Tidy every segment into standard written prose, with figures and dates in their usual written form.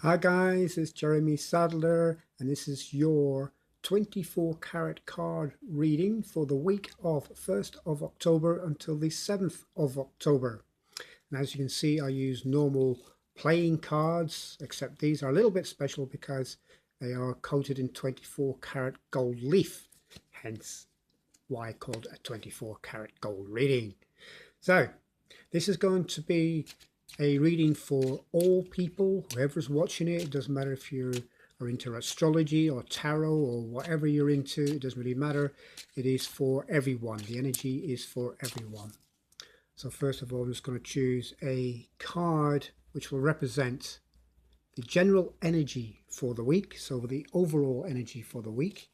Hi guys, it's Jeremy Sadler and this is your 24 carat card reading for the week of 1st of October until the 7th of October. And as you can see, I use normal playing cards, except these are a little bit special because they are coated in 24 carat gold leaf, hence why I called it a 24 carat gold reading. So this is going to be a reading for all people, whoever's watching it. It doesn't matter if you are into astrology or tarot or whatever you're into. It doesn't really matter. It is for everyone. The energy is for everyone. So first of all, I'm just going to choose a card which will represent the general energy for the week. So the overall energy for the week.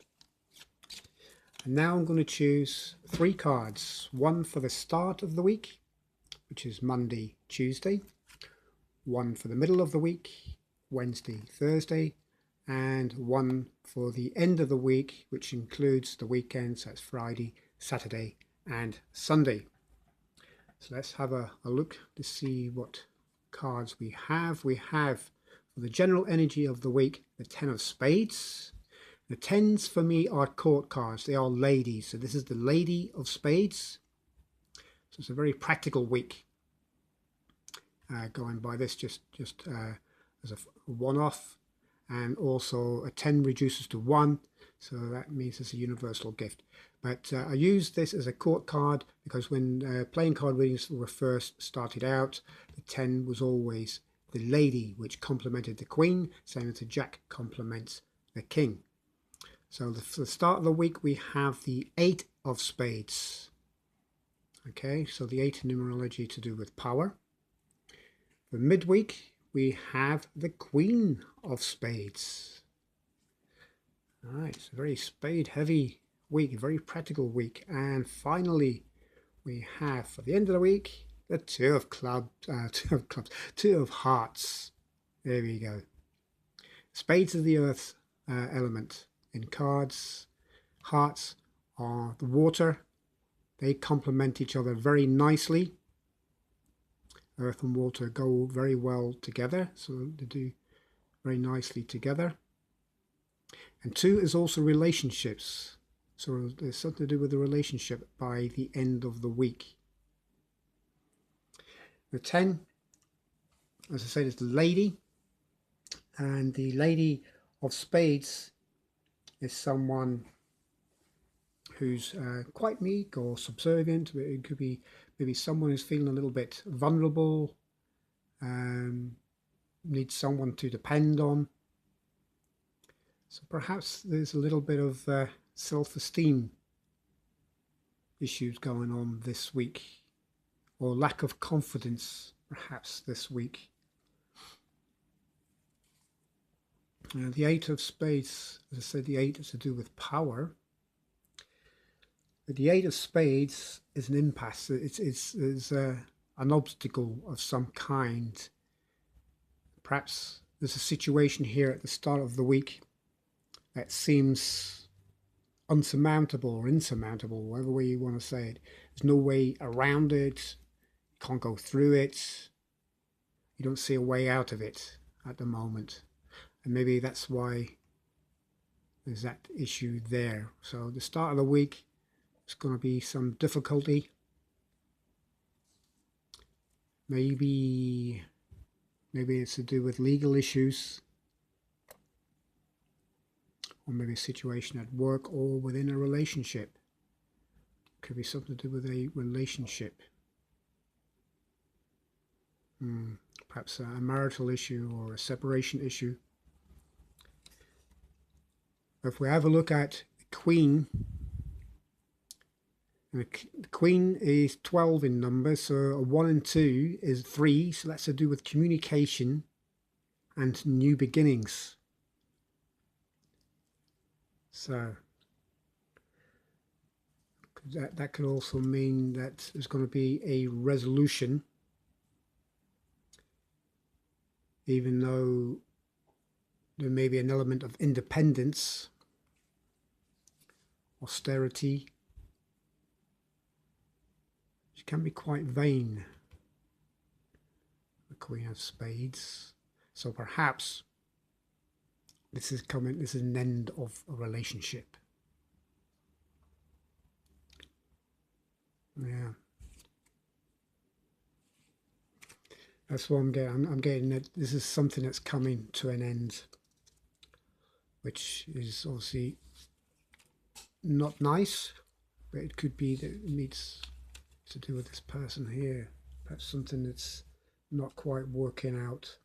And now I'm going to choose 3 cards. One for the start of the week, which is Monday, Tuesday. One for the middle of the week, Wednesday, Thursday, and one for the end of the week, which includes the weekends, so that's Friday, Saturday, and Sunday. So let's have a look to see what cards we have. We have, for the general energy of the week, the 10 of Spades. The 10s for me are court cards. They are ladies. So this is the Lady of Spades. So it's a very practical week. Going by this just as a one-off, and also a 10 reduces to 1, so that means it's a universal gift. But I use this as a court card because when playing card readings were first started out, the 10 was always the lady, which complemented the queen, same as the jack complements the king. So for the start of the week we have the 8 of Spades. Okay, so the 8 in numerology to do with power. For midweek, we have the Queen of Spades. All right, it's a very spade-heavy week, a very practical week. And finally, we have, for the end of the week, the Two of Hearts. There we go. Spades is the earth element in cards. Hearts are the water. They complement each other very nicely. Earth and water go very well together, so they do very nicely together. And 2 is also relationships, so there's something to do with the relationship by the end of the week. The 10, as I said, is the lady, and the Lady of Spades is someone who's quite meek or subservient. It could be maybe someone who's feeling a little bit vulnerable, needs someone to depend on. So perhaps there's a little bit of self-esteem issues going on this week, or lack of confidence perhaps this week. The 8 of Spades, as I said, the 8 is to do with power. But the 8 of Spades is an impasse. It's an obstacle of some kind. Perhaps there's a situation here at the start of the week that seems unsurmountable or insurmountable, whatever way you want to say it. There's no way around it. You can't go through it. You don't see a way out of it at the moment. And maybe that's why there's that issue there. So the start of the week, it's going to be some difficulty. Maybe it's to do with legal issues, or maybe a situation at work or within a relationship. Could be something to do with a relationship. Perhaps a marital issue or a separation issue. If we have a look at the Queen, the Queen is 12 in number, so a 1 and 2 is 3, so that's to do with communication and new beginnings. So that could also mean that there's going to be a resolution, even though there may be an element of independence, austerity. She can be quite vain, the Queen of Spades. So perhaps This is coming. This is an end of a relationship. Yeah. That's what I'm getting. I'm getting that this is something that's coming to an end, which is obviously not nice, but it could be that it needs to do with this person here. Perhaps something that's not quite working out.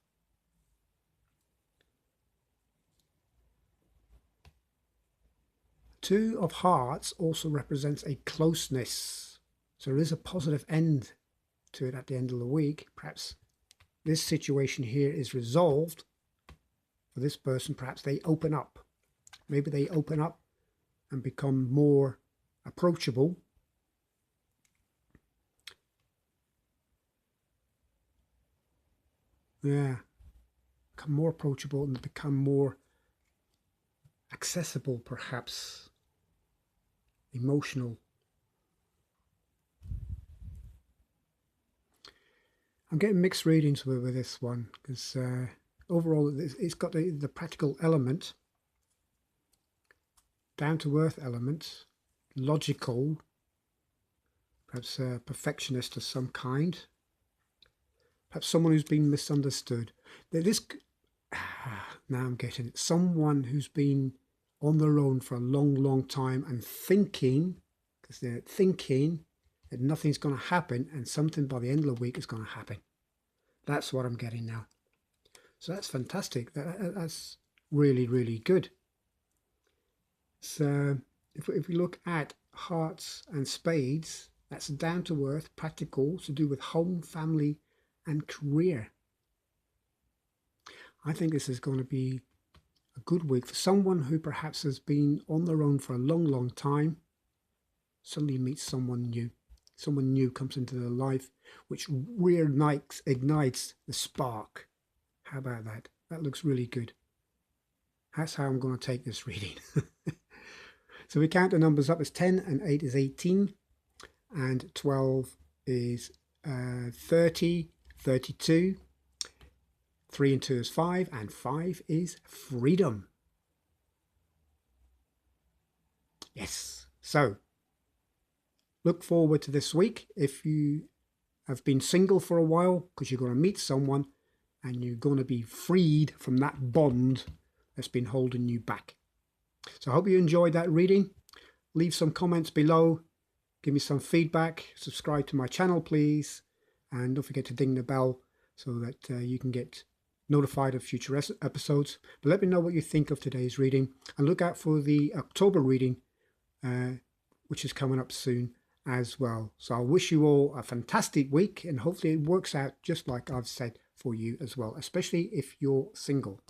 Two of Hearts also represents a closeness. So there is a positive end to it at the end of the week. Perhaps this situation here is resolved for this person. Perhaps they open up. Maybe they open up and become more approachable. Yeah, become more approachable and become more accessible, perhaps emotional. I'm getting mixed readings with this one because overall it's got the practical element, down-to-earth element, logical, perhaps a perfectionist of some kind, perhaps someone who's been misunderstood. This now I'm getting it. Someone who's been on their own for a long time and thinking, because they're thinking that nothing's going to happen and something by the end of the week is going to happen. That's what I'm getting now. So that's fantastic. That's really, really good. So if we look at Hearts and Spades, that's down to earth, practical, to do with home, family and career. I think this is going to be a good week for someone who perhaps has been on their own for a long time. Suddenly meets someone new. Someone new comes into their life, which ignites the spark. How about that? That looks really good. That's how I'm going to take this reading. So we count the numbers up as 10 and 8 is 18 and 12 is 30, 32, 3 and 2 is 5 and 5 is freedom. Yes. So look forward to this week. If you have been single for a while, because you're going to meet someone and you're going to be freed from that bond that's been holding you back. So I hope you enjoyed that reading. Leave some comments below. Give me some feedback. Subscribe to my channel, please. And don't forget to ding the bell so that you can get notified of future episodes. But let me know what you think of today's reading. And look out for the October reading, which is coming up soon as well. So I wish you all a fantastic week, and hopefully it works out just like I've said for you as well, especially if you're single.